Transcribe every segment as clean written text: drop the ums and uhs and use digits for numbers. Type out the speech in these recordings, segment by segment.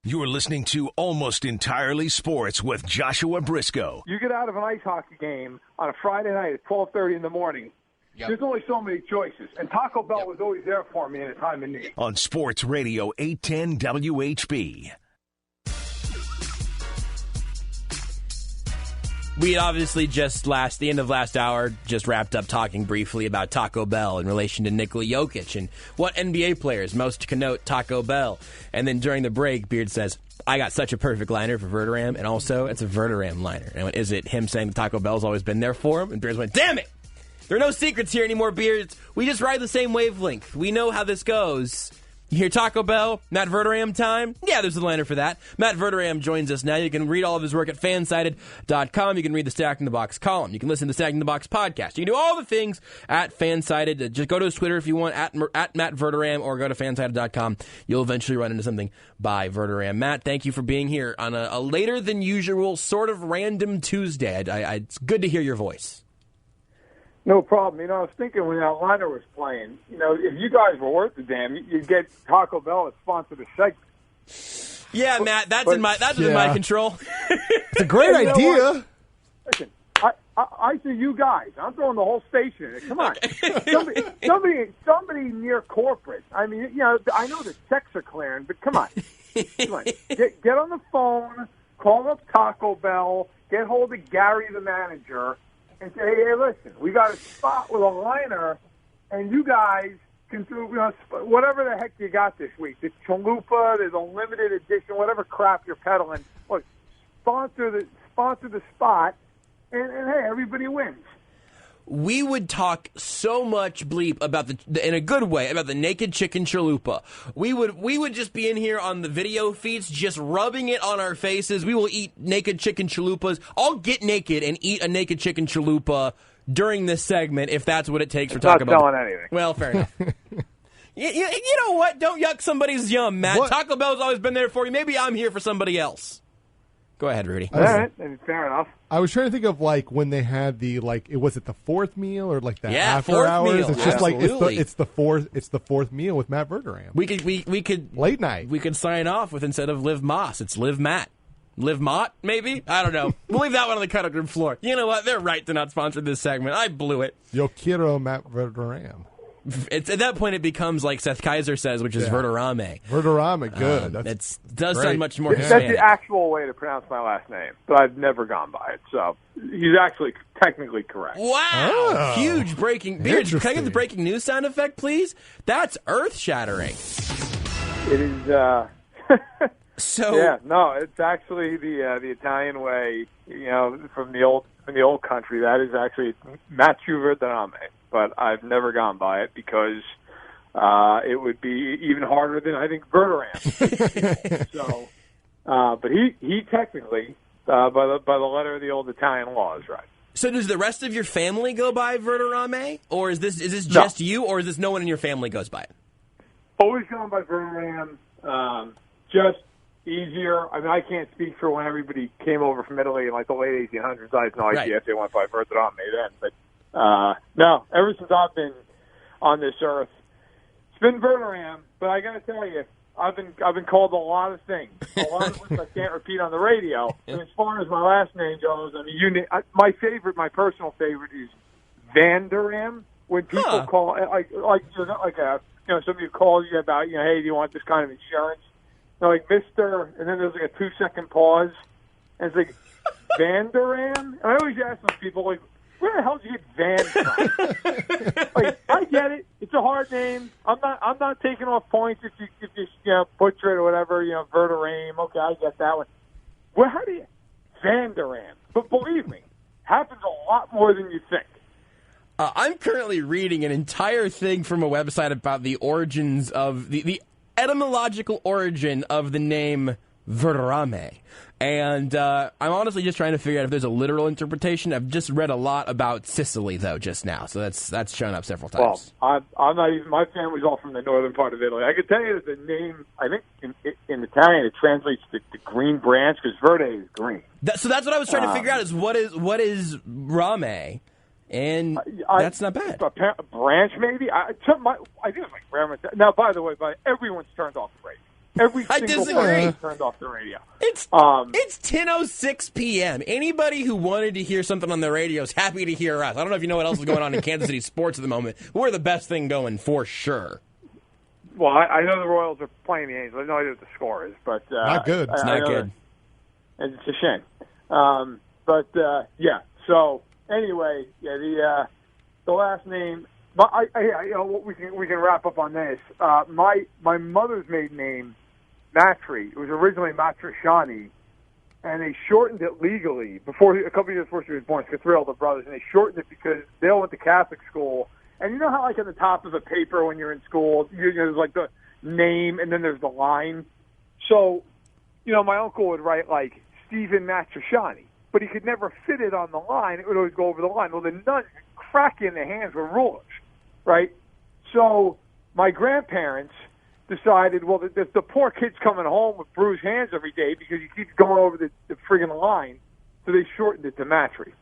You're listening to Almost Entirely Sports with Joshua Briscoe. You get out of an ice hockey game on a Friday night at 12:30 in the morning. Yep. There's only so many choices, and Taco Bell was always there for me in a time of need. On Sports Radio 810 WHB. We obviously the end of last hour, just wrapped up talking briefly about Taco Bell in relation to Nikola Jokic and what NBA players most connote Taco Bell. And then during the break, Beard says, I got such a perfect liner for Verderam, and also it's a Verderam liner. And is it him saying that Taco Bell's always been there for him? And Beards went, damn it! There are no secrets here anymore, Beards. We just ride the same wavelength. We know how this goes. You hear Taco Bell, Matt Verderam time? Yeah, there's a liner for that. Matt Verderam joins us now. You can read all of his work at fansided.com. You can read the Stacked in the Box column. You can listen to the Stacked in the Box podcast. You can do all the things at Fansided. Just go to his Twitter if you want, at Matt Verderam, or go to fansided.com. You'll eventually run into something by Verderam. Matt, thank you for being here on a later than usual, sort of random Tuesday. It's good to hear your voice. No problem. I was thinking when that liner was playing, if you guys were worth the damn, you'd get Taco Bell to sponsor the segment. Yeah, Matt, that's in my control. It's a great idea. Listen, I see you guys. I'm throwing the whole station in it. Come on. somebody near corporate. I mean, I know the checks are clearing, but come on. Come on. Get on the phone, call up Taco Bell, get hold of Gary, the manager, and say, hey, listen, we got a spot with a liner, and you guys can do whatever the heck you got this week. The chalupa, there's a limited edition, whatever crap you're peddling. Look, sponsor the spot, and hey, everybody wins. We would talk so much bleep about in a good way, about the naked chicken chalupa. We would just be in here on the video feeds, just rubbing it on our faces. We will eat naked chicken chalupas. I'll get naked and eat a naked chicken chalupa during this segment if that's what it takes for Taco Bell. Not selling anything. Well, fair enough. You know what? Don't yuck somebody's yum, Matt. What? Taco Bell's always been there for you. Maybe I'm here for somebody else. Go ahead, Rudy. All right, fair enough. I was trying to think of when they had was it the fourth meal or the after fourth hours? Meal. It's just Absolutely. it's the fourth meal with Matt Verderam. We could late night. We could sign off with, instead of Liv Moss, it's Liv Matt. Liv Mott, maybe? I don't know. We'll leave that one on the cutting room floor. You know what? They're right to not sponsor this segment. I blew it. Yo quiero Matt Verderam. At that point, it becomes like Seth Kaiser says, which is Verderame. Verderame, good. It does sound much more Hispanic. That's the actual way to pronounce my last name, but I've never gone by it. So he's actually technically correct. Wow. Oh, huge breaking. Beard, can I get the breaking news sound effect, please? That's earth-shattering. It is... So yeah, no, it's actually the Italian way, from the old country. That is actually Matthew Verderame. But I've never gone by it because it would be even harder than I think Verderam. So, but he technically, by the letter of the old Italian law, is right. So does the rest of your family go by Verderame, or is this just you, or is this no one in your family goes by it? Always gone by Verderam. Just easier. I mean, I can't speak for when everybody came over from Italy in the late 1800s. I have no idea if they went by Verderame then, but. No, ever since I've been on this earth, it's been Verderam. But I got to tell you, I've been called a lot of things, a lot of which I can't repeat on the radio. And as far as my last name goes, I mean, my personal favorite is Vanderam. When people call, somebody calls you about, hey, do you want this kind of insurance? They're like, Mr., and then there's a 2-second pause, and it's Vanderam. And I always ask those people, where the hell did you get Van from? I get it. It's a hard name. I'm not taking off points if you butcher it or whatever. Verderam. Okay, I get that one. Well, how do you Vanderam? But believe me, happens a lot more than you think. I'm currently reading an entire thing from a website about the origins of the etymological origin of the name Verderame. And I'm honestly just trying to figure out if there's a literal interpretation. I've just read a lot about Sicily, though, just now. So that's shown up several times. Well, I'm not even, my family's all from the northern part of Italy. I can tell you that the name, I think in Italian, it translates to green branch, because verde is green. So that's what I was trying to figure out, is what is rame? And that's not bad. A branch, maybe? I think it's grandma. Now, by the way, everyone's turned off the radio. Every I single disagree. person turned off the radio. It's 10:06 p.m. Anybody who wanted to hear something on the radio is happy to hear us. I don't know if you know what else is going on in Kansas City sports at the moment. We're the best thing going for sure. Well, I know the Royals are playing the Angels. I know what the score is, but Not good. It's not good. And it's a shame. Yeah. So anyway, yeah, the last name. But we can wrap up on this. My mother's maiden name, Matry. It was originally Matriciani, and they shortened it legally a couple years before she was born. She had three older brothers, and they shortened it because they all went to Catholic school. And you know how, like, on the top of a paper when you're in school, there's like the name and then there's the line. So, my uncle would write like Stephen Matriciani, but he could never fit it on the line. It would always go over the line. Well, the nuns crack in the hands with rulers, right? So my grandparents decided, well, the poor kid's coming home with bruised hands every day because he keeps going over the friggin' line. So they shortened it to Matry.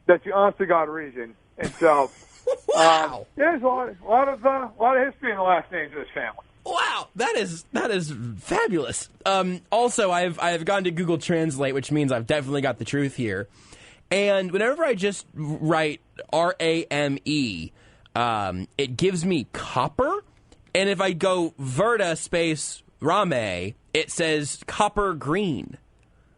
That's the honest to God reason. And so, wow, there's a lot of history in the last names of this family. Wow, that is fabulous. Also, I've gone to Google Translate, which means I've definitely got the truth here. And whenever I just write Rame, it gives me copper. And if I go Verta space Rame, it says copper green.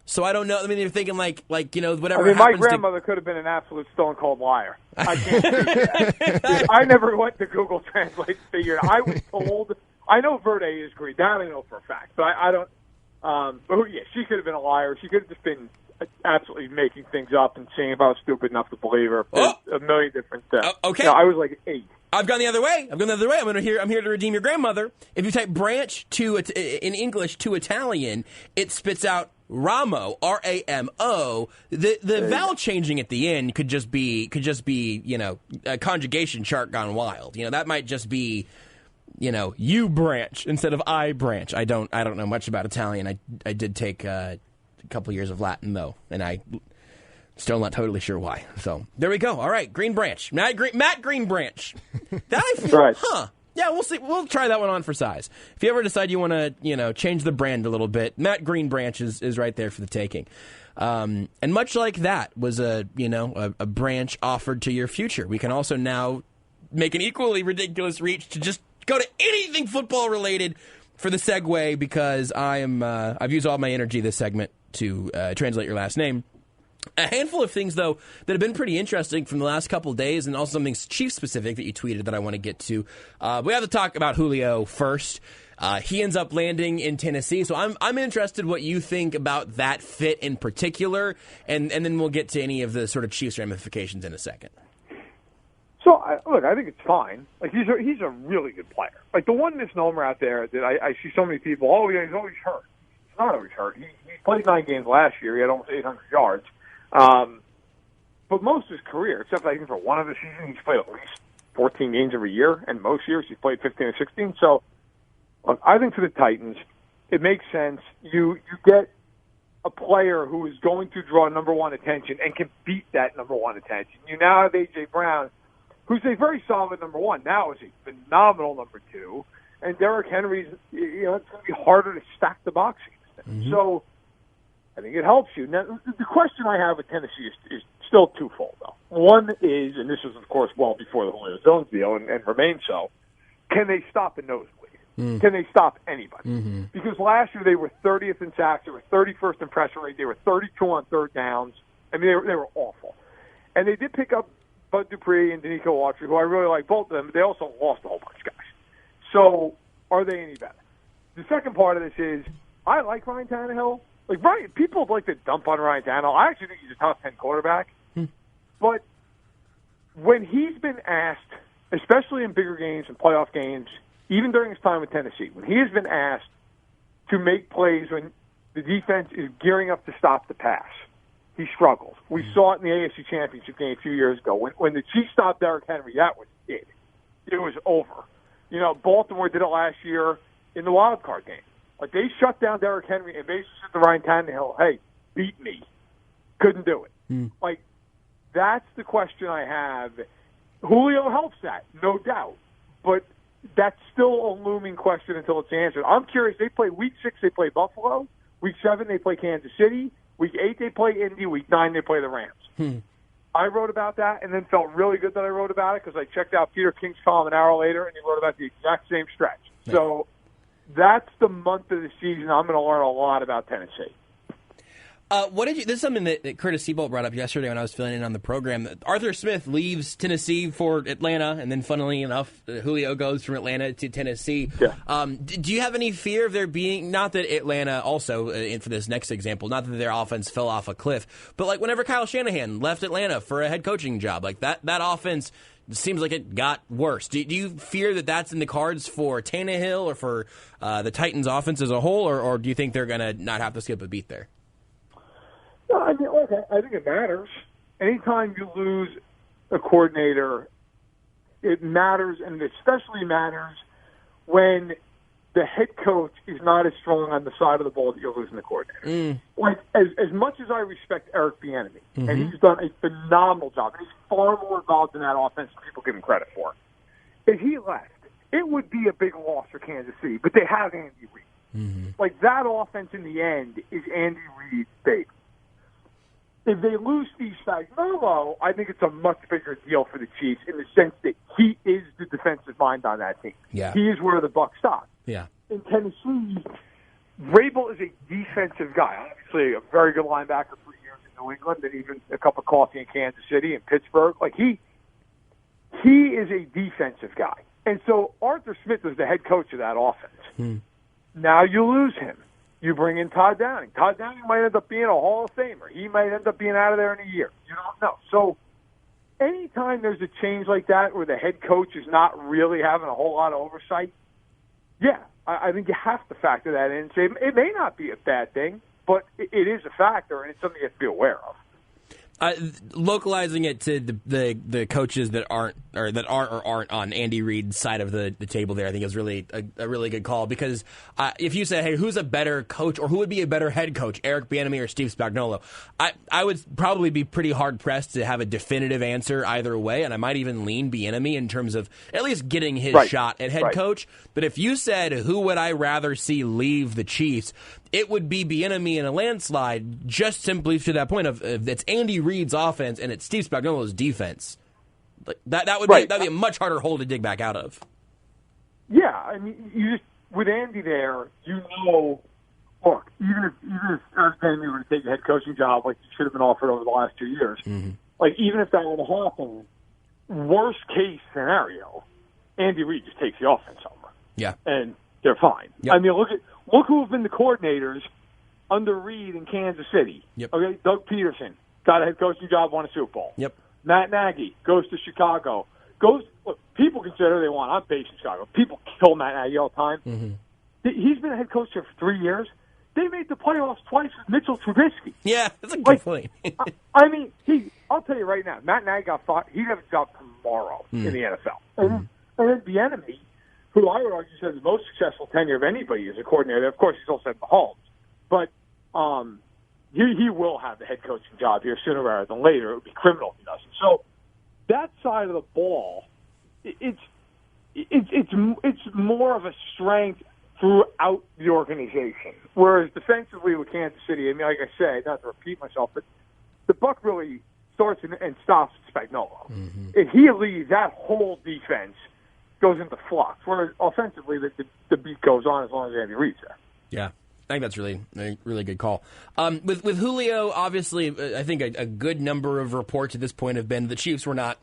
So I don't know. I mean, you're thinking like whatever. I mean, my happens grandmother could have been an absolute stone cold liar. I can't. I never went to Google Translate to figure it out. I was told. I know Verde is green. That I know for a fact. But I don't. But yeah, she could have been a liar. She could have just been absolutely making things up and saying if I was stupid enough to believe her. A million different. Okay. I was like 8. I've gone the other way. I'm here to redeem your grandmother. If you type branch in English to Italian, it spits out Ramo, Ramo. The vowel changing at the end could just be a conjugation chart gone wild. That might just be you branch instead of I branch. I don't know much about Italian. I did take a couple years of Latin though, and I still not totally sure why. So there we go. All right, Green Branch, Matt Green Branch. That I feel, right. Yeah, we'll see. We'll try that one on for size. If you ever decide you want to, change the brand a little bit, Matt Green Branch is right there for the taking. And much like that was a branch offered to your future. We can also now make an equally ridiculous reach to just go to anything football related for the segue because I've used all my energy this segment to translate your last name. A handful of things, though, that have been pretty interesting from the last couple of days, and also something Chiefs-specific that you tweeted that I want to get to. We have to talk about Julio first. He ends up landing in Tennessee, so I'm interested what you think about that fit in particular, and then we'll get to any of the sort of Chiefs ramifications in a second. So, I think it's fine. Like, he's a really good player. Like, the one misnomer out there that I see so many people, he's always hurt. He's not always hurt. He played 9 games last year. He had almost 800 yards. But most of his career, except I think for one of the seasons, he's played at least 14 games every year, and most years he's played 15 or 16. So, look, I think for the Titans, it makes sense. You get a player who is going to draw number one attention and can beat that number one attention. You now have A.J. Brown, who's a very solid number one, now is a phenomenal number 2, and Derrick Henry's, it's going to be harder to stack the box against him. Mm-hmm. So I think it helps you. Now, the question I have with Tennessee is still twofold, though. One is, and this is, of course, well before the Julio Jones deal and remains so, can they stop a nosebleed? Can they stop anybody? Mm-hmm. Because last year they were 30th in sacks, they were 31st in pressure rate, they were 32 on third downs. I mean, they were awful. And they did pick up Bud Dupree and Danico Autry, who I really like both of them, but they also lost a whole bunch of guys. So are they any better? The second part of this is, I like Ryan Tannehill. Like, Ryan, people like to dump on Ryan Tannehill. I actually think he's a top 10 quarterback. But when he's been asked, especially in bigger games and playoff games, even during his time with Tennessee, when he has been asked to make plays when the defense is gearing up to stop the pass, he struggles. We saw it in the AFC Championship game a few years ago. When the Chiefs stopped Derrick Henry, that was it. It was over. Baltimore did it last year in the wild card game. Like, they shut down Derrick Henry and basically said to Ryan Tannehill, hey, beat me. Couldn't do it. Like, that's the question I have. Julio helps that, no doubt. But that's still a looming question until it's answered. I'm curious. They play Week 6, they play Buffalo. Week 7, they play Kansas City. Week 8, they play Indy. Week 9, they play the Rams. I wrote about that and then felt really good that I wrote about it because I checked out Peter King's column an hour later, and he wrote about the exact same stretch. So that's the month of the season I'm going to learn a lot about Tennessee. What did you? This is something that Curtis Seabolt brought up yesterday when I was filling in on the program. Arthur Smith leaves Tennessee for Atlanta, and then, funnily enough, Julio goes from Atlanta to Tennessee. Yeah. Do you have any fear of there being? Not that Atlanta also, for this next example, not that their offense fell off a cliff, but like whenever Kyle Shanahan left Atlanta for a head coaching job, like that offense seems like it got worse. Do you fear that that's in the cards for Tannehill or for the Titans' offense as a whole, or do you think they're going to not have to skip a beat there? I mean, look, I think it matters. Anytime you lose a coordinator, it matters, and it especially matters when the head coach is not as strong on the side of the ball that you're losing the coordinator. Like, as much as I respect Eric Bieniemy, and he's done a phenomenal job, and he's far more involved in that offense than people give him credit for. If he left, it would be a big loss for Kansas City, but they have Andy Reid. Like, that offense in the end is Andy Reid's baby. If they lose Steve Spagnuolo, I think it's a much bigger deal for the Chiefs in the sense that he is the defensive mind on that team. Yeah. He is where the buck stops. Yeah. In Tennessee, Vrabel is a defensive guy. Obviously, a very good linebacker for years in New England, and even a cup of coffee in Kansas City and Pittsburgh. Like he is a defensive guy, and so Arthur Smith was the head coach of that offense. Now you lose him. You bring in Todd Downing. Todd Downing might end up being a Hall of Famer. He might end up being out of there in a year. You don't know. So anytime there's a change like that where the head coach is not really having a whole lot of oversight, yeah, I think you have to factor that in and say it may not be a bad thing, but it is a factor, and it's something you have to be aware of. Localizing it to the coaches that aren't on Andy Reid's side of the table there, I think is really a really good call, because if you say, hey, who's a better coach or who would be a better head coach, Eric Bieniemy or Steve Spagnuolo, I would probably be pretty hard pressed to have a definitive answer either way, and I might even lean Bieniemy in terms of at least getting his shot at head coach. But if you said who would I rather see leave the Chiefs, it would be Bieniemy in a landslide, just simply to that point of it's Andy Reid's offense and it's Steve Spagnuolo's defense. Like that would be a much harder hole to dig back out of. Yeah, I mean, you just with Andy there, you know, look, even if Eric Bieniemy were to take a head coaching job like he should have been offered over the last 2 years, like even if that were to happen, worst case scenario, Andy Reid just takes the offense over. Yeah, and they're fine. Yep. I mean, look who have been the coordinators under Reid in Kansas City. Yep. Okay, Doug Peterson got a head coaching job, won a Super Bowl. Yep. Matt Nagy goes to Chicago. Look, people consider they want. I'm based in Chicago. People kill Matt Nagy all the time. He's been a head coach there for 3 years. They made the playoffs twice with Mitchell Trubisky. Yeah, that's a good point. I mean, I'll tell you right now, Matt Nagy got fired. He'd have a job tomorrow in the NFL. And then Bieniemy, who I would argue has the most successful tenure of anybody as a coordinator. Of course, he's also had Mahomes. But he will have the head coaching job here sooner rather than later. It would be criminal if he doesn't. So that side of the ball, it's more of a strength throughout the organization. Whereas defensively with Kansas City, I mean, like I said, not to repeat myself, but the buck really starts and stops at Spagnuolo. If he leaves, that whole defense goes into flux. Whereas offensively, the beat goes on as long as Andy Reid's there. Yeah. I think that's a really good call. With Julio, obviously, I think a good number of reports at this point have been the Chiefs were not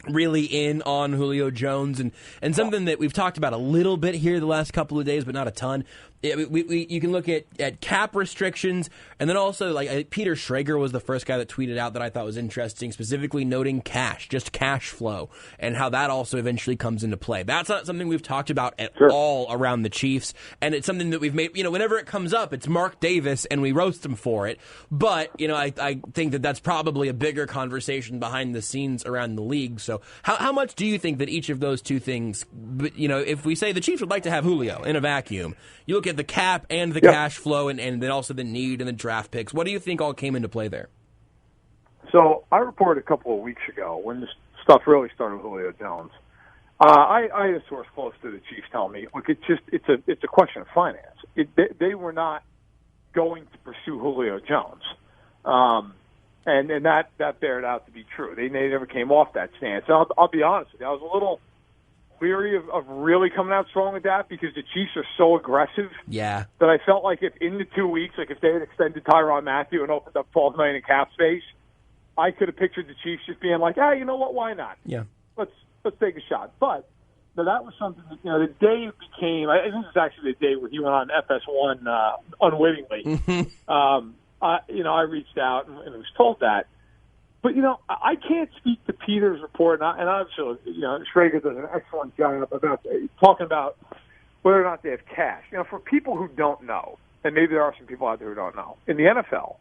really in on Julio Jones, and something that we've talked about a little bit here the last couple of days, but not a ton. You can look at cap restrictions, and then also Peter Schrager was the first guy that tweeted out that I thought was interesting, specifically noting just cash flow, and how that also eventually comes into play. That's not something we've talked about at all around the Chiefs, and it's something that we've made. Whenever it comes up, it's Mark Davis, and we roast him for it. But I think that's probably a bigger conversation behind the scenes around the league. So how much do you think that each of those two things? If we say the Chiefs would like to have Julio in a vacuum, you look at the cap and the cash flow and then also the need and the draft picks. What do you think all came into play there? So I reported a couple of weeks ago when this stuff really started with Julio Jones. I had a source close to the Chiefs tell me, look, it's a question of finance. They were not going to pursue Julio Jones, and that bared out to be true. They never came off that stance. And I'll be honest with you, I was a little leery of really coming out strong with that because the Chiefs are so aggressive. Yeah. That I felt like if in the 2 weeks, like if they had extended Tyrann Mathieu and opened up $12 million in cap space, I could have pictured the Chiefs just being like, you know what, why not? Yeah. Let's take a shot. But that was something that, the day it became, I think this is actually the day where he went on FS1 unwittingly. I reached out and was told that. But, I can't speak to Peter's report, and obviously, Schrager does an excellent job about talking about whether or not they have cash. For people who don't know, and maybe there are some people out there who don't know, in the NFL,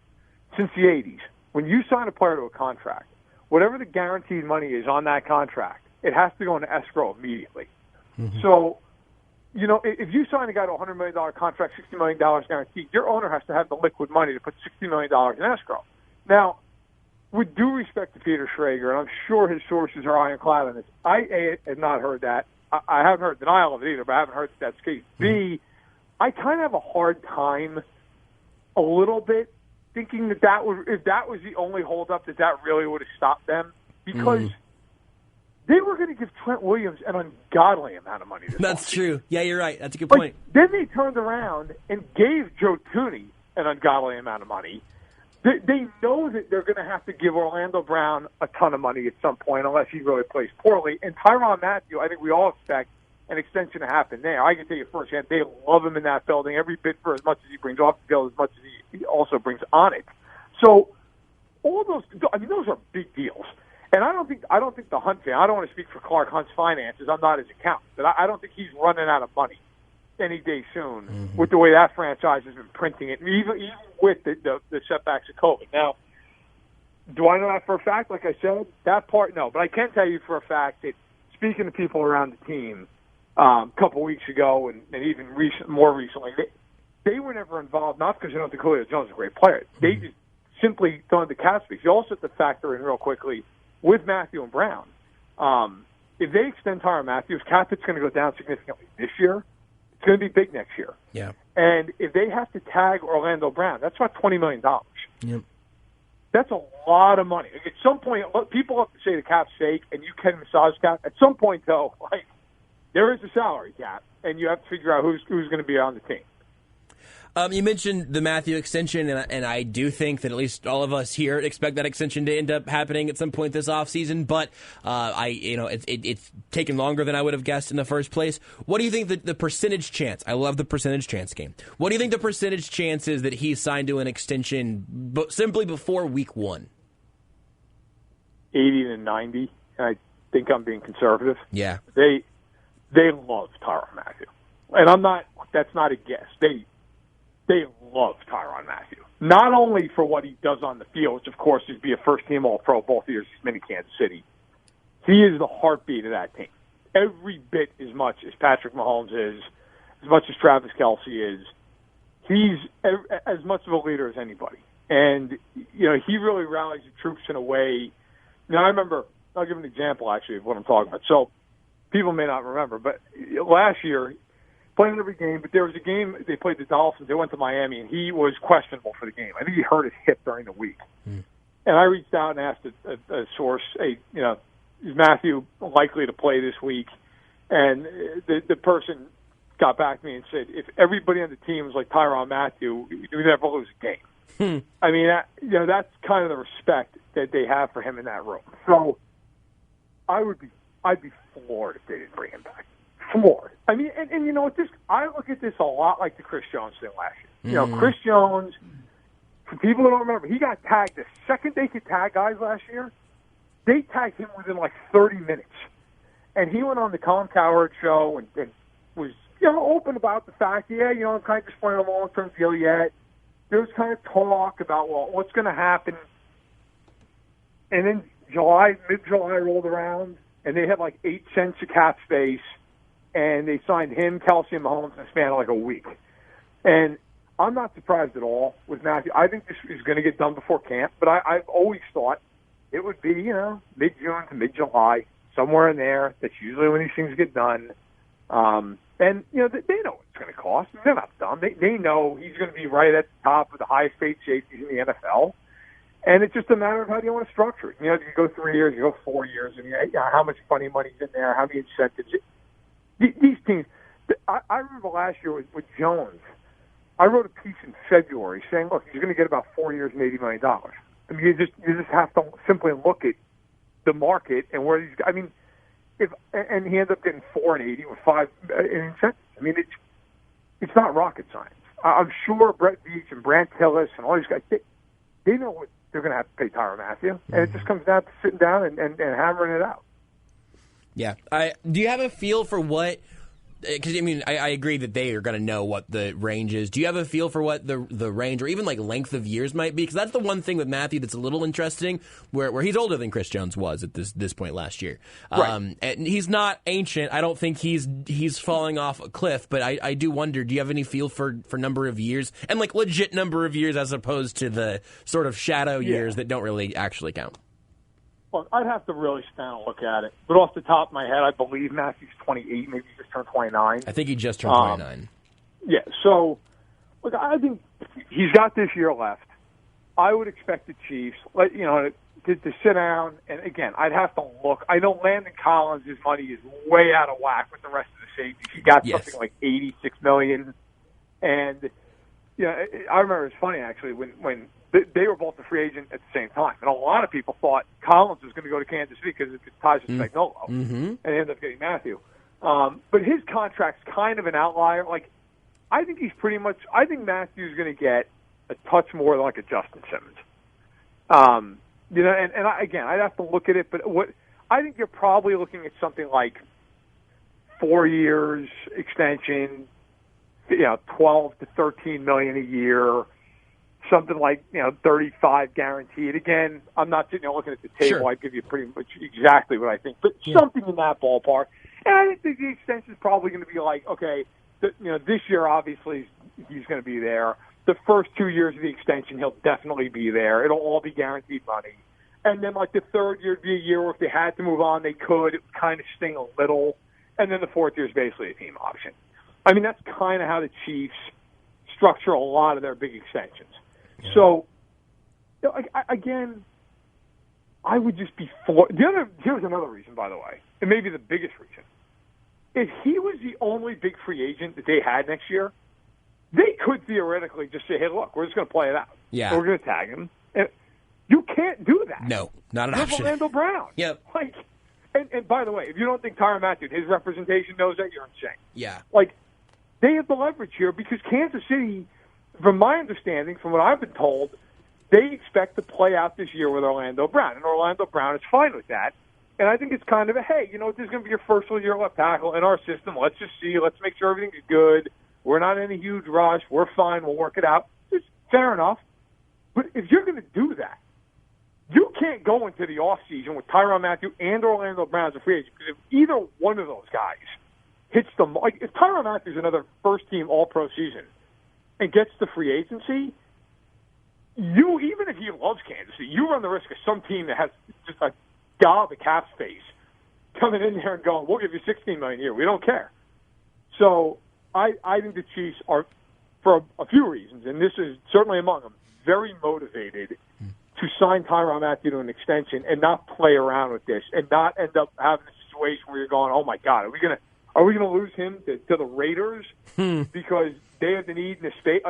since the 80s, when you sign a player to a contract, whatever the guaranteed money is on that contract, it has to go into escrow immediately. Mm-hmm. So, if you sign a guy to a $100 million contract, $60 million guaranteed, your owner has to have the liquid money to put $60 million in escrow. Now, with due respect to Peter Schrager, and I'm sure his sources are ironclad on this, I have not heard that. I haven't heard denial of it either, but I haven't heard that's the case. B, I kind of have a hard time a little bit thinking if that was the only holdup, that really would have stopped them because they were going to give Trent Williams an ungodly amount of money. That's true. Yeah, you're right. That's a good point. Then they turned around and gave Joe Thuney an ungodly amount of money. They know that they're going to have to give Orlando Brown a ton of money at some point unless he really plays poorly. And Tyrann Mathieu, I think we all expect an extension to happen there. I can tell you firsthand, they love him in that building every bit for as much as he brings off the field, as much as he also brings on it. So all those, those are big deals. And I don't think the Hunt fan, I don't want to speak for Clark Hunt's finances. I'm not his accountant, but I don't think he's running out of money any day soon with the way that franchise has been printing it, even with the setbacks of COVID. Now, do I know that for a fact? Like I said, that part, no. But I can tell you for a fact that speaking to people around the team a couple weeks ago and even more recently, they were never involved, not because they don't think Julio Jones is a great player. They just simply don't have the cap space. You also have to factor in real quickly with Mathieu and Brown. If they extend Tyrann Mathieu's cap, it's going to go down significantly this year. It's going to be big next year. Yeah. And if they have to tag Orlando Brown, that's about $20 million. Yep. That's a lot of money. At some point, people have to say the cap's fake, and you can massage cap. At some point, though, there is a salary cap, and you have to figure out who's going to be on the team. You mentioned the Mathieu extension, and I do think that at least all of us here expect that extension to end up happening at some point this offseason. But it's taken longer than I would have guessed in the first place. What do you think the percentage chance? I love the percentage chance game. What do you think the percentage chance is that he's signed to an extension simply before Week 1? 80 to 90. I think I'm being conservative. Yeah, they love Tyrann Mathieu, and I'm not. That's not a guess. They love Tyrann Mathieu. Not only for what he does on the field, which, of course, is be a first-team All-Pro both years he's been in Kansas City. He is the heartbeat of that team. Every bit as much as Patrick Mahomes is, as much as Travis Kelce is. He's as much of a leader as anybody. And, he really rallies the troops in a way. I remember, I'll give an example, actually, of what I'm talking about. So people may not remember, but last year, playing every game, but there was a game they played the Dolphins. They went to Miami, and he was questionable for the game. I think he hurt his hip during the week. And I reached out and asked a source, hey, is Mathieu likely to play this week? And the person got back to me and said, if everybody on the team was like Tyrann Mathieu, we'd never lose a game. I mean, that's kind of the respect that they have for him in that room. So I'd be floored if they didn't bring him back. Floored. I mean, and you know what? I look at this a lot like the Chris Jones thing last year. Chris Jones, for people who don't remember, he got tagged the second they could tag guys last year. They tagged him within like 30 minutes. And he went on the Colin Cowherd show and was, open about the fact, I'm kind of just playing a long-term deal yet. There was kind of talk about, what's going to happen. And then mid-July rolled around, and they had like 8 cents of cap space. And they signed him, Kelce, and Mahomes in a span of like a week. And I'm not surprised at all with Mathieu. I think this is going to get done before camp, but I've always thought it would be, mid-June to mid-July, somewhere in there. That's usually when these things get done. And, you know, they know what it's going to cost. They're not dumb. They know he's going to be right at the top of the highest paid safeties in the NFL. And it's just a matter of how do you want to structure it. You know, do you go 3 years, you go 4 years, and how much funny money's in there, how many incentives. These teams, I remember last year with Jones, I wrote a piece in February saying, look, he's going to get about 4 years and $80 million. I mean, you just have to simply look at the market and where these guys, I mean, and he ended up getting 4 and 80 with 5 in incentives. I mean, it's not rocket science. I'm sure Brett Veach and Brant Tillis and all these guys, they know what they're going to have to pay Tyrann Mathieu, and it just comes down to sitting down and hammering it out. Yeah. Do you have a feel for what? Because, I mean, I agree that they are going to know what the range is. Do you have a feel for what the range or even, like, length of years might be? Because that's the one thing with Mathieu that's a little interesting, where he's older than Chris Jones was at this point last year. Right. And he's not ancient. I don't think he's falling off a cliff, but I do wonder, do you have any feel for number of years? And, like, legit number of years as opposed to the sort of shadow years that don't really actually count? Well, I'd have to really stand and look at it. But off the top of my head, I believe Matthew's 28. Maybe he just turned 29. I think he just turned 29. Yeah, so look, I think he's got this year left. I would expect the Chiefs, to sit down. And, again, I'd have to look. I know Landon Collins' money is way out of whack with the rest of the safeties. He got something like $86 million. And, I remember it was funny, actually, when they were both a free agent at the same time. And a lot of people thought Collins was going to go to Kansas City because it's Taj Spagnuolo. And they ended up getting Mathieu. But his contract's kind of an outlier. Like, I think Matthew's going to get a touch more like a Justin Simmons. I'd have to look at it, but I think you're probably looking at something like 4 years extension, 12 to 13 million a year. Something like 35 guaranteed. Again, I'm not sitting there looking at the table. Sure. I'd give you pretty much exactly what I think, but something in that ballpark. And I think the extension is probably going to be like, okay, this year obviously he's going to be there. The first 2 years of the extension, he'll definitely be there. It'll all be guaranteed money. And then like the third year would be a year where if they had to move on, they could. It would kind of sting a little. And then the fourth year is basically a team option. I mean, that's kind of how the Chiefs structure a lot of their big extensions. Yeah. So, again, I would just be here's another reason, by the way, and maybe the biggest reason. If he was the only big free agent that they had next year, they could theoretically just say, hey, look, we're just going to play it out. Yeah. We're going to tag him. And you can't do that. No, not an option. Orlando Brown. Yep. And by the way, if you don't think Tyrann Mathieu, his representation knows that, you're insane. Yeah. They have the leverage here because Kansas City, from my understanding, from what I've been told, they expect to play out this year with Orlando Brown. And Orlando Brown is fine with that. And I think it's kind of this is going to be your first full year left tackle in our system. Let's just see. Let's make sure everything's good. We're not in a huge rush. We're fine. We'll work it out. It's fair enough. But if you're going to do that, you can't go into the offseason with Tyrann Mathieu and Orlando Brown as a free agent. Because if either one of those guys hits if Tyrann Mathieu's another first-team All-Pro season and gets the free agency, even if he loves Kansas City, you run the risk of some team that has just a gob of cap space coming in there and going, we'll give you $16 million a year. We don't care. So I think the Chiefs are, for a few reasons, and this is certainly among them, very motivated to sign Tyrann Mathieu to an extension and not play around with this and not end up having a situation where you're going, oh, my God, are we going to lose him to the Raiders because they have the need in the state?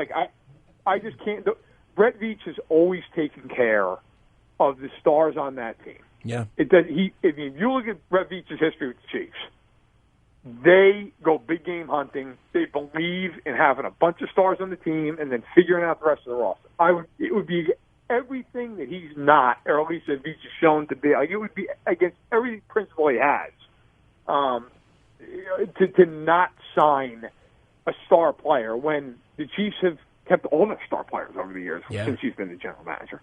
I just can't. Brett Veach has always taken care of the stars on that team. Yeah. If you look at Brett Veach's history with the Chiefs, they go big game hunting. They believe in having a bunch of stars on the team and then figuring out the rest of the roster. It would be everything that he's not, or at least that Veach has shown to be. It would be against every principle he has. To not sign a star player when the Chiefs have kept all their star players over the years since he's been the general manager.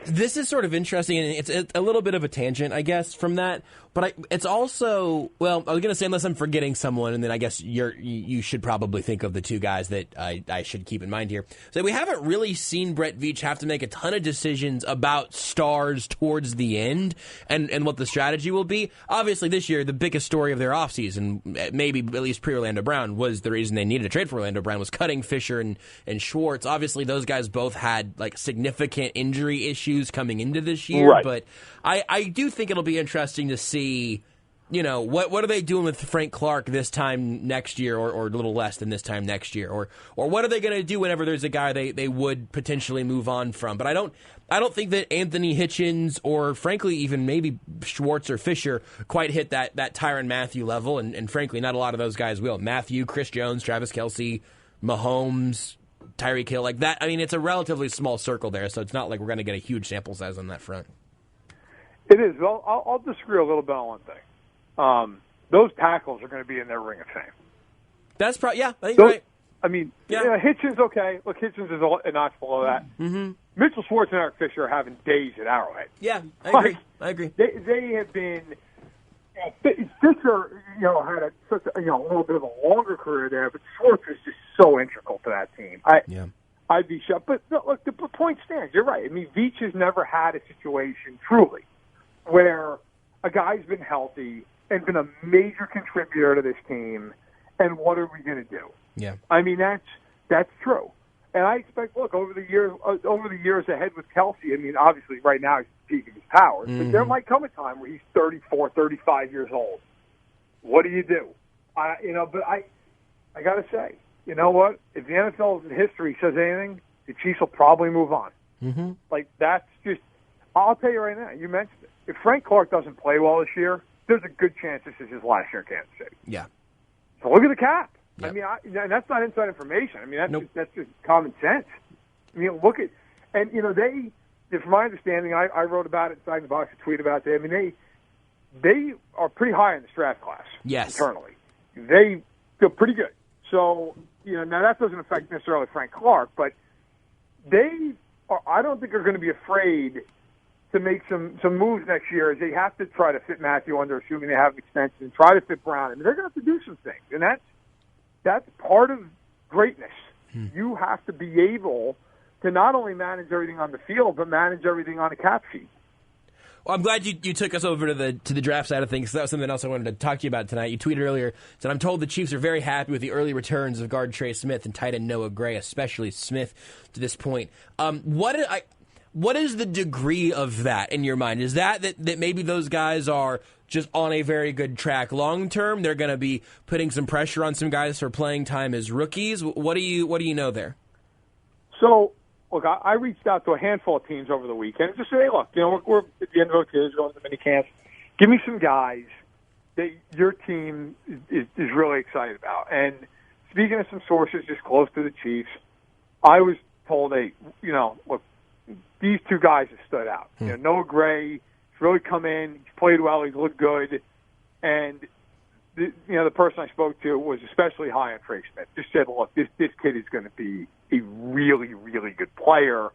This is sort of interesting, and it's a little bit of a tangent, I guess, from that. But it's also, well, I was going to say, unless I'm forgetting someone, and then I guess you should probably think of the two guys that I should keep in mind here. So we haven't really seen Brett Veach have to make a ton of decisions about stars towards the end and what the strategy will be. Obviously, this year, the biggest story of their offseason, maybe at least pre-Orlando Brown, was the reason they needed to trade for Orlando Brown, was cutting Fisher and Schwartz. Obviously, those guys both had like significant injury issues coming into this year, right. But I do think it'll be interesting to see, you know, what are they doing with Frank Clark this time next year, or a little less than this time next year, or what are they going to do whenever there's a guy they would potentially move on from? But I don't think that Anthony Hitchens, or frankly even maybe Schwartz or Fisher, quite hit that Tyrann Mathieu level, and frankly not a lot of those guys will. Matthew, Chris Jones, Travis Kelce, Mahomes, Tyreek Hill, like that. I mean, it's a relatively small circle there, so it's not like we're going to get a huge sample size on that front. It is. Well, I'll disagree a little bit on one thing. Those tackles are going to be in their Ring of Fame. That's probably, yeah, I think you're right. I mean, yeah. You know, Hitchens, okay. Look, Hitchens is a notch below that. Mm-hmm. Mitchell Schwartz and Eric Fisher are having days at Arrowhead. Yeah, I agree. They have been. Fisher, you know, had a little bit of a longer career there, but Schwartz was just so integral to that team. I'd be shocked. But look, the point stands. You're right. I mean, Veach has never had a situation truly where a guy's been healthy and been a major contributor to this team, and what are we going to do? Yeah. I mean, that's true. And I expect, look, over the years ahead with Kelce, I mean, obviously right now he's peaking his powers, but there might come a time where he's 34, 35 years old. What do you do? But I got to say, you know what? If the NFL's history says anything, the Chiefs will probably move on. Mm-hmm. Like, that's just, I'll tell you right now, you mentioned it. If Frank Clark doesn't play well this year, there's a good chance this is his last year in Kansas City. Yeah. So look at the cap. Yep. I mean, and that's not inside information. I mean, that's just common sense. I mean, look at, and you know, from my understanding, I wrote about it inside the box, a tweet about it. I mean, they are pretty high in the draft class. Yes. Internally, they feel pretty good. So you know, now that doesn't affect necessarily Frank Clark, but I don't think they're going to be afraid to make some moves next year, as they have to try to fit Matthew under, assuming they have an extension, and try to fit Brown. I mean, they're going to have to do some things, and that's part of greatness. You have to be able to not only manage everything on the field, but manage everything on a cap sheet. Well, I'm glad you took us over to the draft side of things. That was something else I wanted to talk to you about tonight. You tweeted earlier, said, I'm told the Chiefs are very happy with the early returns of guard Trey Smith and tight end Noah Gray, especially Smith to this point. What is the degree of that in your mind? Is that maybe those guys are just on a very good track long term? They're going to be putting some pressure on some guys for playing time as rookies. What do you know there? So, look, I reached out to a handful of teams over the weekend and just said, hey, look, you know, we're at the end of OTAs, going to the mini camps. Give me some guys that your team is really excited about. And speaking of some sources just close to the Chiefs, I was told, hey, you know, look, these two guys have stood out. You know, Noah Gray, he's really come in, he's played well, he's looked good, and the person I spoke to was especially high on Trey Smith. Just said, look, this kid is going to be a really, really good player.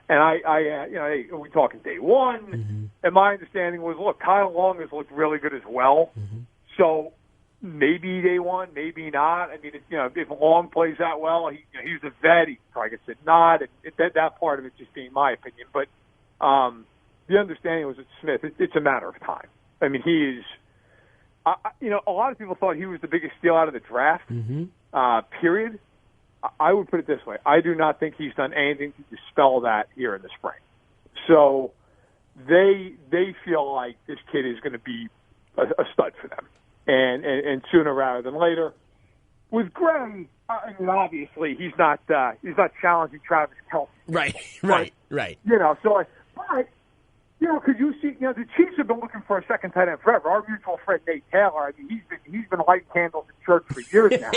And hey, we're talking day one, and my understanding was, look, Kyle Long has looked really good as well. So maybe day one, maybe not. I mean, if Long plays that well, he's a vet. He probably gets a nod. And that part of it just being my opinion. But the understanding was that Smith, it's a matter of time. I mean, he is. A lot of people thought he was the biggest steal out of the draft. Period. I would put it this way: I do not think he's done anything to dispel that here in the spring. So they feel like this kid is going to be a stud for them. And sooner rather than later. With Gray, I mean, obviously he's not challenging Travis Kelce. Right. You know, so but you know, could you see? You know, the Chiefs have been looking for a second tight end forever. Our mutual friend Nate Taylor, I mean, he's been lighting candles in church for years now,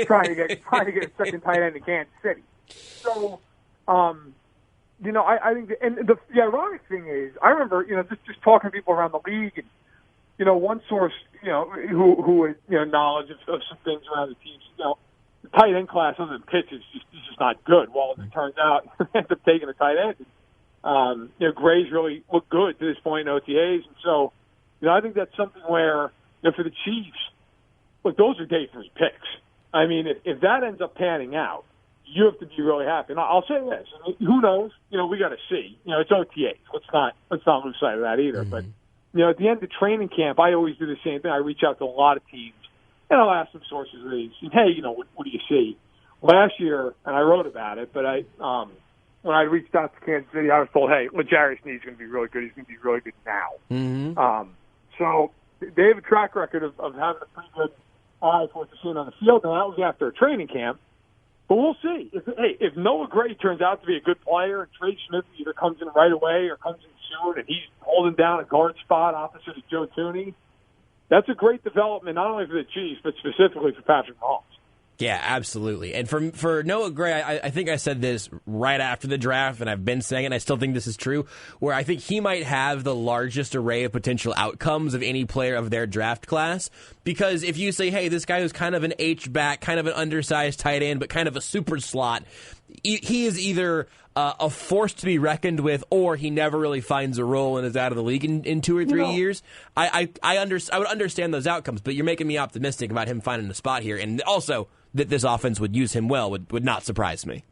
trying to get a second tight end in Kansas City. So, you know, I think, the ironic thing is, I remember, you know, just talking to people around the league, and you know, one source, you know, who had, you know, knowledge of some things around the teams, you know, the tight end class other than pitch is just not good. Well, as it turns out, ends up taking a tight end. Gray's really looked good to this point in OTAs. And so, I think that's something where, for the Chiefs, look, those are day 3 picks. I mean, if that ends up panning out, you have to be really happy. And I'll say this: who knows? We got to see. It's OTAs. Let's not lose sight of that either. Mm-hmm. But at the end of training camp, I always do the same thing. I reach out to a lot of teams, and I'll ask some sources of these. Hey, what do you see? Last year, and I wrote about it, but when I reached out to Kansas City, I was told, hey, L'Jarius Sneed's going to be really good. He's going to be really good now. Mm-hmm. So they have a track record of having a pretty good eye for what they're seeing on the field, and that was after a training camp. But we'll see. If Noah Gray turns out to be a good player, and Trey Smith either comes in right away or comes in soon, and he's holding down a guard spot opposite of Joe Thuney, that's a great development, not only for the Chiefs, but specifically for Patrick Mahomes. Yeah, absolutely. And for Noah Gray, I think I said this right after the draft, and I've been saying it, and I still think this is true, where I think he might have the largest array of potential outcomes of any player of their draft class. Because if you say, hey, this guy who's kind of an H-back, kind of an undersized tight end, but kind of a super slot, he is either a force to be reckoned with, or he never really finds a role and is out of the league in 2 or 3 years. I would understand those outcomes, but you're making me optimistic about him finding a spot here. And also, that this offense would use him well would not surprise me.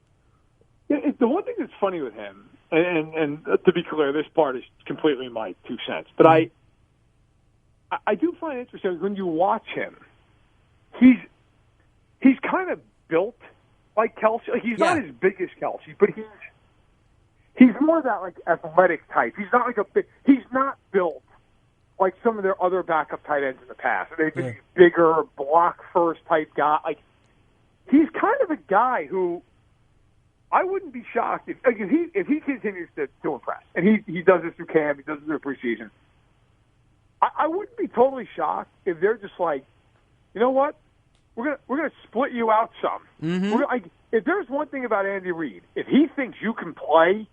The one thing that's funny with him, and to be clear, this part is completely my 2 cents, but I do find it interesting when you watch him. He's kind of built like Kelsey. Like, he's not as big as Kelsey, but he's more that like athletic type. He's not like he's not built like some of their other backup tight ends in the past. They've been bigger, block first type guy. Like, he's kind of a guy who I wouldn't be shocked if he continues to impress, and he does this through camp, he does this through preseason. I wouldn't be totally shocked if they're just like, you know what, we're gonna split you out some. Mm-hmm. If there's one thing about Andy Reid, if he thinks you can play,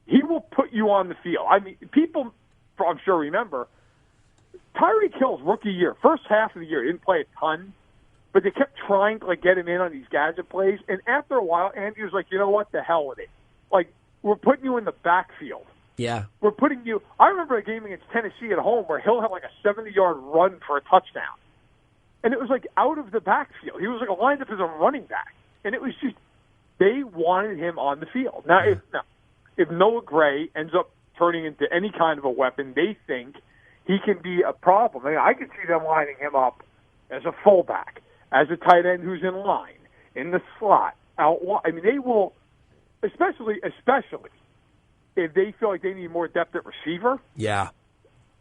he will put you on the field. I mean, people, I'm sure, remember Tyreek Hill's rookie year, first half of the year, he didn't play a ton. But they kept trying to get him in on these gadget plays, and after a while, Andy was like, "You know what? The hell with it. Like, we're putting you in the backfield. Yeah, we're putting you." I remember a game against Tennessee at home where Hill had like a 70-yard run for a touchdown, and it was like out of the backfield. He was like lined up as a running back, and it was just they wanted him on the field. Now, if Noah Gray ends up turning into any kind of a weapon, they think he can be a problem. I mean, I could see them lining him up as a fullback, as a tight end who's in line, in the slot, out wide. I mean, they will, especially if they feel like they need more depth at receiver. Yeah.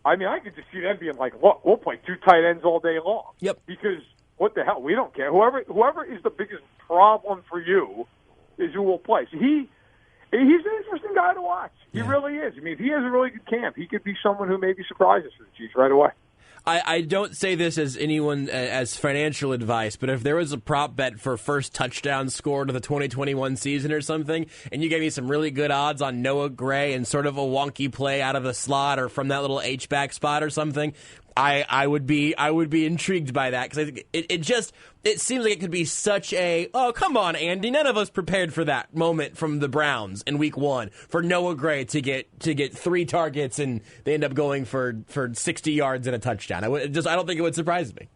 I mean, I could just see them being like, look, we'll play 2 tight ends all day long. Yep. Because what the hell? We don't care. Whoever is the biggest problem for you is who will play. So he's an interesting guy to watch. He really is. I mean, if he has a really good camp, he could be someone who maybe surprises for the Chiefs right away. I don't say this as anyone as financial advice, but if there was a prop bet for first touchdown scored of the 2021 season or something, and you gave me some really good odds on Noah Gray and sort of a wonky play out of the slot or from that little H-back spot or something, I would be intrigued by that, because it seems like it could be such a, oh, come on, Andy, none of us prepared for that moment from the Browns in Week 1 for Noah Gray to get 3 targets and they end up going for 60 yards and a touchdown. I don't think it would surprise me.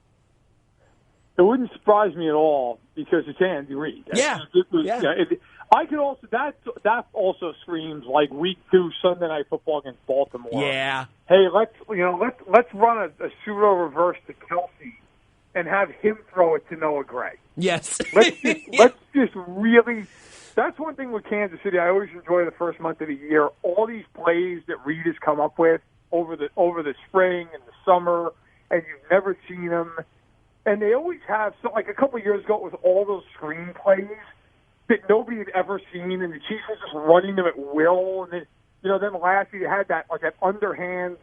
It wouldn't surprise me at all because it's Andy Reid. Yeah. I could also that also screams like Week 2 Sunday Night Football against Baltimore. Yeah. Hey, let's run a pseudo reverse to Kelsey and have him throw it to Noah Gray. Yes. Let's just really. That's one thing with Kansas City. I always enjoy the first month of the year. All these plays that Reid has come up with over the spring and the summer, and you've never seen them. And they always have. So, like a couple of years ago, it was all those screen plays that nobody had ever seen, and the Chiefs were just running them at will. And then last year you had that underhand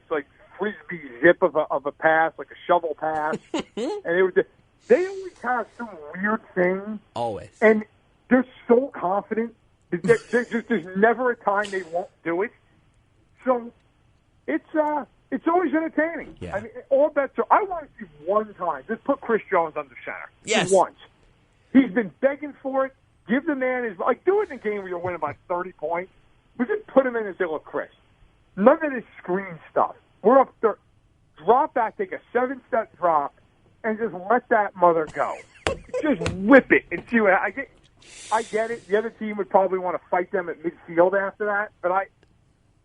frisbee zip of a pass, like a shovel pass, and they always have some weird thing. Always, and they're so confident that there's never a time they won't do it. So it's always entertaining. Yeah. I mean, all bets are. I want to see one time. Just put Chris Jones under center. Yes, once. He's been begging for it. Give the man his do it in a game where you're winning by 30 points. We just put them in and say, look, Chris, none of this screen stuff. We're up there. Drop back, take a 7-step drop, and just let that mother go. Just whip it and see what I get it. The other team would probably want to fight them at midfield after that, but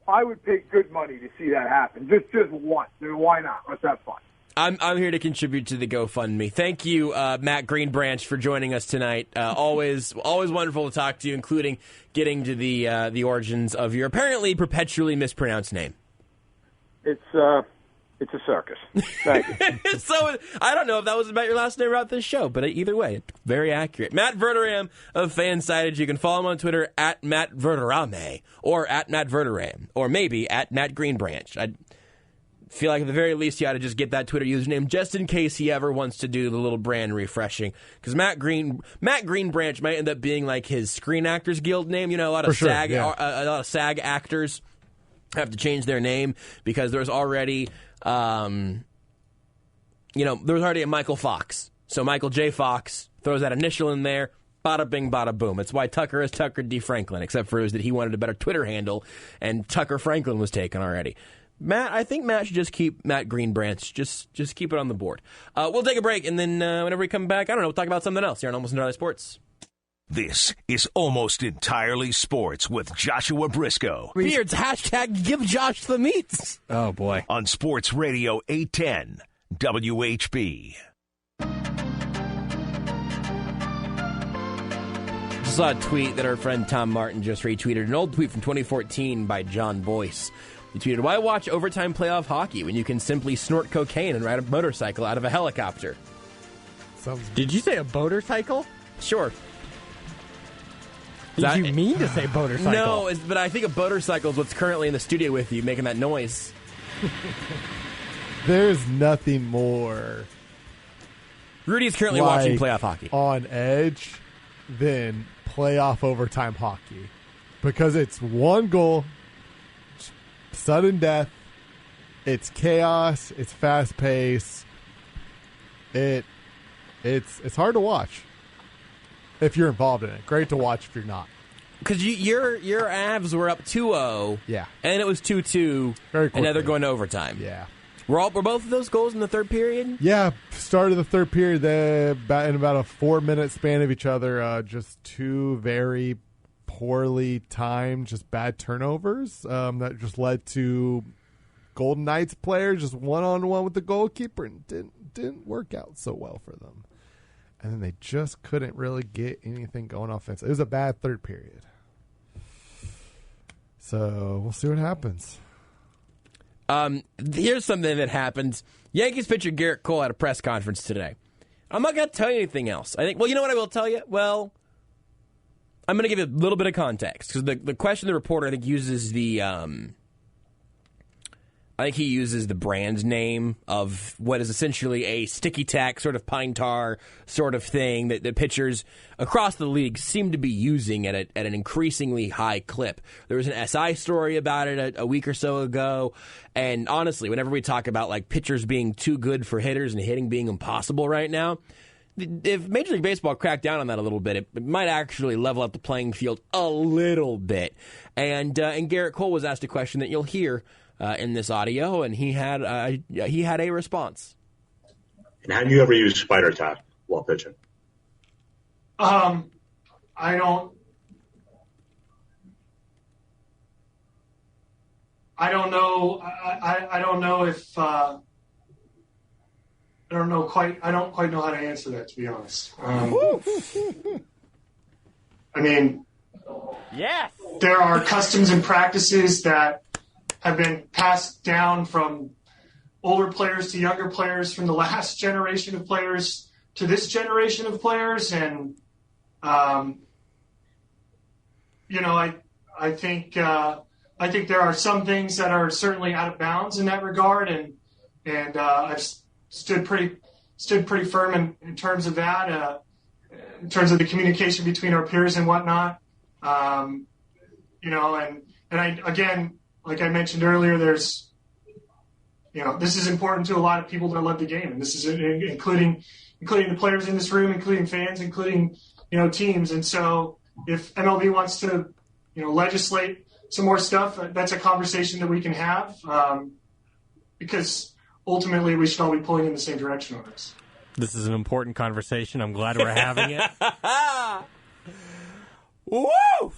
I would pay good money to see that happen. Just once. I mean, why not? Let's have fun. I'm here to contribute to the GoFundMe. Thank you, Matt Greenbranch, for joining us tonight. Always wonderful to talk to you, including getting to the origins of your apparently perpetually mispronounced name. It's a circus. Thank you. So I don't know if that was about your last name or about this show, but either way, very accurate. Matt Verderame of Fansided. You can follow him on Twitter at Matt Verderame or at Matt Verderame or maybe at Matt Greenbranch. I feel like at the very least you ought to just get that Twitter username just in case he ever wants to do the little brand refreshing. Because Matt Greenbranch might end up being like his Screen Actors Guild name. You know, a lot of SAG actors have to change their name because there's already there was already a Michael Fox. So Michael J. Fox throws that initial in there, bada bing, bada boom. It's why Tucker is Tucker D. Franklin, except for that he wanted a better Twitter handle, and Tucker Franklin was taken already. I think Matt should just keep Matt Greenbranch. Just keep it on the board. We'll take a break, and then whenever we come back, I don't know, we'll talk about something else here on Almost Entirely Sports. This is Almost Entirely Sports with Joshua Briscoe. Beards, hashtag give Josh the meats. Oh, boy. On Sports Radio 810 WHB. Just saw a tweet that our friend Tom Martin just retweeted, an old tweet from 2014 by John Boyce. He tweeted, "Why watch overtime playoff hockey when you can simply snort cocaine and ride a motorcycle out of a helicopter?" Did you say a motorcycle? Sure. Did you mean to say motorcycle? No, but I think a motorcycle is what's currently in the studio with you, making that noise. There's nothing more Rudy is currently watching playoff hockey. On edge than playoff overtime hockey. Because it's one goal, sudden death, it's chaos, it's fast pace. It's hard to watch if you're involved in it. Great to watch if you're not. Because your Avs were up 2-0. Yeah. And it was 2-2. Very quickly. And now they're going to overtime. Yeah. Were both of those goals in the third period? Yeah. Start of the third period, in about a 4-minute span of each other. Just two very poorly timed, just bad turnovers that just led to Golden Knights players just one-on-one with the goalkeeper and didn't work out so well for them. And then they just couldn't really get anything going offensively. It was a bad third period. So we'll see what happens. Here's something that happened. Yankees pitcher Garrett Cole had a press conference today. I'm not going to tell you anything else. I think. Well, you know what I will tell you? Well, I'm going to give you a little bit of context because the question the reporter I think uses he uses the brand name of what is essentially a sticky tack sort of pine tar sort of thing that the pitchers across the league seem to be using at an increasingly high clip. There was an SI story about it a week or so ago, and honestly, whenever we talk about like pitchers being too good for hitters and hitting being impossible right now, if Major League Baseball cracked down on that a little bit, it might actually level up the playing field a little bit. And Garrett Cole was asked a question that you'll hear in this audio, and he had a response. And have you ever used spider tack while pitching? I don't know. I don't know if I don't quite know how to answer that, to be honest. I mean, yes, there are customs and practices that have been passed down from older players to younger players, from the last generation of players to this generation of players. And, I think there are some things that are certainly out of bounds in that regard. And I've stood pretty firm in terms of that, in terms of the communication between our peers and whatnot. And again, like I mentioned earlier, this is important to a lot of people that love the game, and this is including the players in this room, including fans, including teams. And so, if MLB wants to legislate more stuff, that's a conversation that we can have, because ultimately we should all be pulling in the same direction on this. This is an important conversation. I'm glad we're having it. Woo!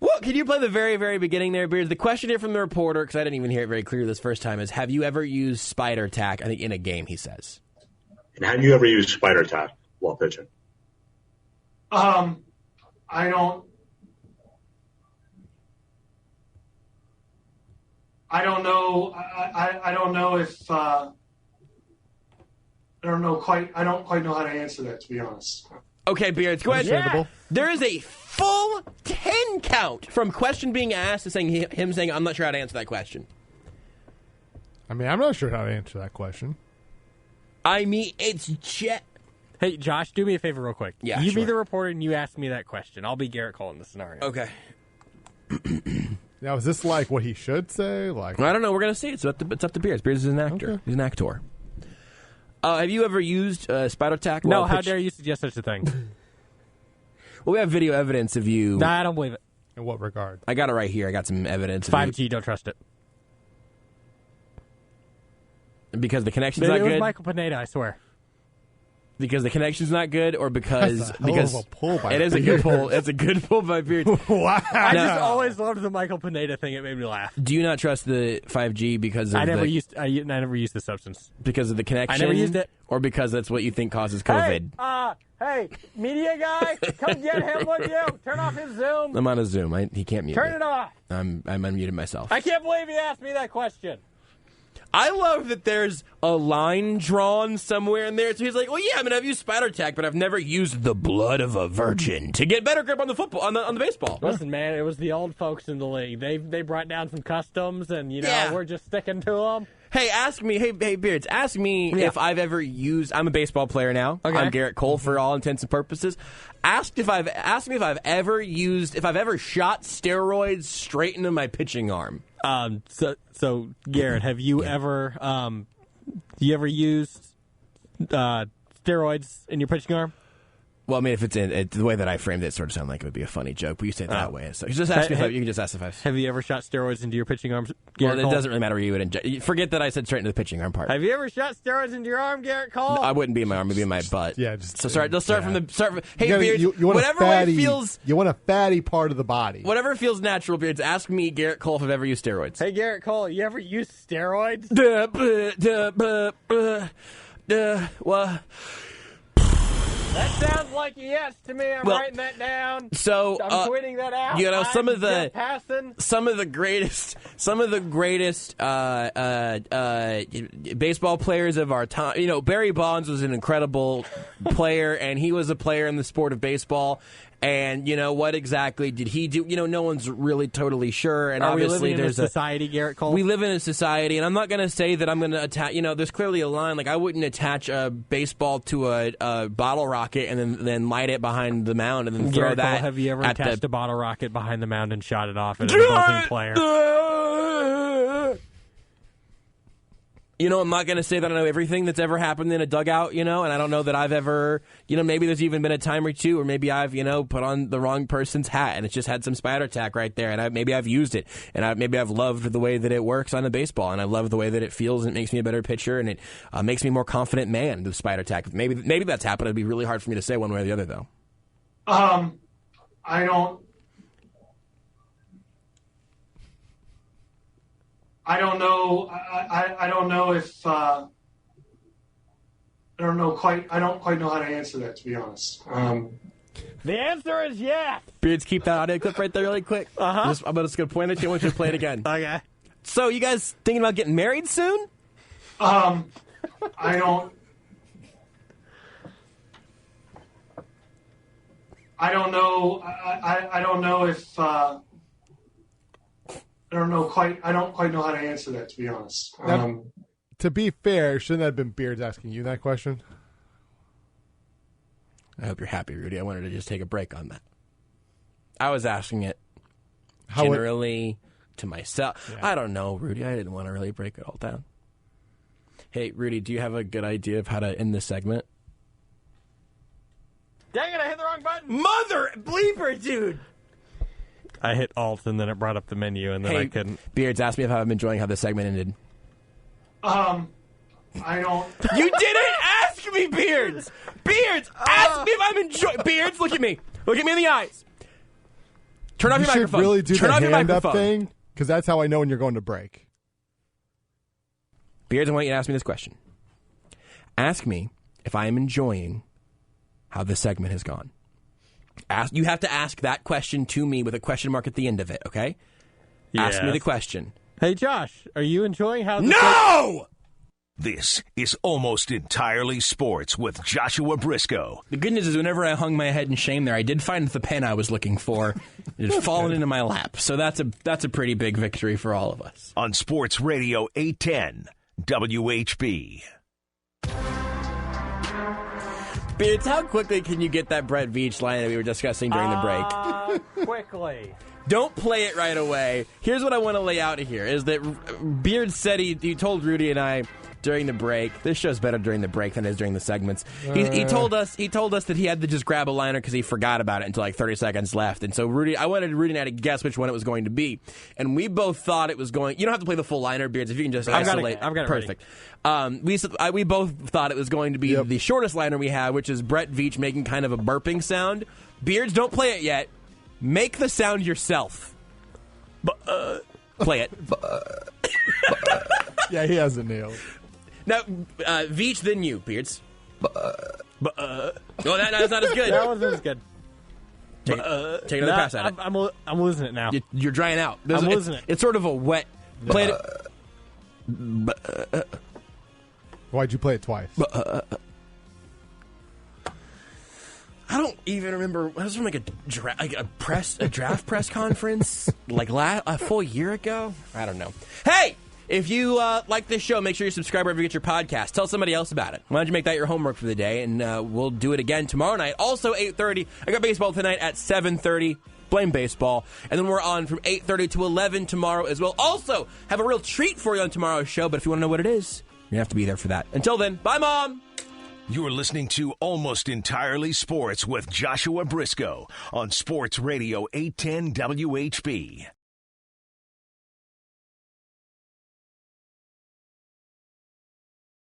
Well, can you play the very, very beginning there, Beards? The question here from the reporter, because I didn't even hear it very clear this first time, is have you ever used spider tack, I think, in a game, he says. And have you ever used spider tack while pitching? I don't know. I don't know if I don't quite know how to answer that, to be honest. Okay, Beards, go ahead. Understandable. There is a full 10 count from question being asked to him saying, I'm not sure how to answer that question. I mean, I'm not sure how to answer that question. I mean, it's Hey, Josh, do me a favor real quick. Yeah, You be sure. the reporter and you ask me that question. I'll be Garrett Cole in the scenario. Okay. Now, is this like what he should say? Like, I don't know. We're going to see. It's up to Beards. Beards is an actor. Okay. He's an actor. Have you ever used spider tack? No, how dare you suggest such a thing? Well, we have video evidence of you. Nah, I don't believe it. in what regard? I got it right here. I got some evidence. Of 5G, you. don't trust it. Because the connection's It not was good? Michael Pineda, I swear. Because the connection's not good, or because That's a hell of a pull by it is a good pull. It's a good pull by Beards. Wow. I just always loved the Michael Pineda thing. It made me laugh. Do you not trust the 5G because of I never used the substance. because of the connection? I never used it. Or because that's what you think causes COVID? Hey, media guy, come get him, would you? Turn off his Zoom. I'm on a Zoom. He can't mute Turn me. it off. I'm unmuted myself. I can't believe you asked me that question. I love that there's a line drawn somewhere in there. So he's like, well, yeah, I mean, I've used spider tack, but I've never used the blood of a virgin to get better grip on the football, on the baseball. Listen, man, it was the old folks in the league. They brought down some customs, and, Yeah. we're just sticking to them. Hey, ask me, hey, Beards, ask me if I've ever used, I'm a baseball player now. Okay. I'm Garrett Cole for all intents and purposes. Ask me if I've ever shot steroids straight into my pitching arm. So Garrett, have you ever used steroids in your pitching arm? Well, I mean, if it's the way that I framed it, sort of sound like it would be a funny joke, but you say it that way. So just ask me if you can just ask if I've. Have you ever shot steroids into your pitching arm, Well, Garrett it Cole? doesn't really matter where you would inject. Forget that I said straight into the pitching arm part. Have you ever shot steroids into your arm, Garrett Cole? I wouldn't be in my arm; it'd be in my butt. Yeah, just so sorry. Let's start from the start. Hey, You Beards, want whatever a fatty, way feels, you want a fatty part of the body. whatever feels natural, Beards. Ask me, Garrett Cole, if I've ever used steroids. Hey, Garrett Cole, you ever used steroids? Well. That sounds like a yes to me. I'm writing that down. So I'm tweeting that out. You know, some of the greatest baseball players of our time. You know, Barry Bonds was an incredible player, and he was a player in the sport of baseball. And, you know, what exactly did he do? You know, no one's really totally sure. And Are we obviously living in there's a society, Garrett Cole? We live in a society, and I'm not going to say that I'm going to attach, you know, there's clearly a line. Like, I wouldn't attach a baseball to a bottle rocket and then light it behind the mound and then throw Garrett that. Cole, have you ever at attached a bottle rocket behind the mound and shot it off at an opposing player? You know, I'm not going to say that I know everything that's ever happened in a dugout, you know, and I don't know that I've ever, you know, maybe there's even been a time or two, or maybe I've, you know, put on the wrong person's hat and it's just had some spider tack right there, and maybe I've used it, and maybe I've loved the way that it works on a baseball, and I love the way that it feels, and it makes me a better pitcher, and it makes me a more confident man, the spider tack. Maybe that's happened. It'd be really hard for me to say one way or the other, though. I don't know. I don't know if I don't quite know how to answer that, to be honest. The answer is yes. Beards, keep that audio clip right there really quick. Uh-huh. I'm just going to point at you. I want you to play it again. Okay. So, you guys thinking about getting married soon? I don't know. I don't know if I don't quite know how to answer that, to be honest. To be fair, shouldn't that have been Beards asking you that question? I hope you're happy, Rudy. I wanted to just take a break on that. I was asking it generally to myself. Yeah. I don't know, Rudy. I didn't want to really break it all down. Hey, Rudy, do you have a good idea of how to end this segment? Dang it, I hit the wrong button. Mother bleeper, dude. I hit Alt, and then it brought up the menu, and then I couldn't. Beards, ask me if I'm enjoying how this segment ended. I don't. You didn't ask me, Beards! Beards, ask me if I'm enjoying... Beards, look at me. Look at me in the eyes. Turn off your microphone. You should really do Turn the off your hand up microphone. thing, because that's how I know when you're going to break. Beards, I want you to ask me this question. Ask me if I am enjoying how this segment has gone. You have to ask that question to me with a question mark at the end of it, okay? Yes. Ask me the question. Hey, Josh, are you enjoying how this... No! This is Almost Entirely Sports with Joshua Briscoe. The good news is whenever I hung my head in shame there, I did find the pen I was looking for. It had fallen into my lap. So that's a pretty big victory for all of us. On Sports Radio 810 WHB. Beards, how quickly can you get that Brett Veach line that we were discussing during the break? Quickly. Don't play it right away. Here's what I want to lay out here, is that Beards said he told Rudy and I during the break. This show's better during the break than it is during the segments. He told us that he had to just grab a liner because he forgot about it until like 30 seconds left. And so I wanted Rudy and I to guess which one it was going to be. And we both thought it was going... You don't have to play the full liner, Beards, if you can just isolate. I've got it perfect. We both thought it was going to be the shortest liner we have, which is Brett Veach making kind of a burping sound. Beards, don't play it yet. Make the sound yourself. Play it. Yeah, he has it nailed. Now, Veach, then you, Beards. Oh, that's not as good. That wasn't as good. Take another pass at it. I'm losing it now. You're drying out. I'm losing it. It's sort of a wet... Play it. Why'd you play it twice? I don't even remember. I was from like a draft press conference like a full year ago. I don't know. Hey, if you like this show, make sure you subscribe wherever you get your podcast. Tell somebody else about it. Why don't you make that your homework for the day? And we'll do it again tomorrow night. Also 8:30. I got baseball tonight at 7:30. Blame baseball. And then we're on from 8:30 to 11 tomorrow as well. Also, have a real treat for you on tomorrow's show. But if you want to know what it is, you're going to have to be there for that. Until then, bye, Mom. You're listening to Almost Entirely Sports with Joshua Briscoe on Sports Radio 810 WHB.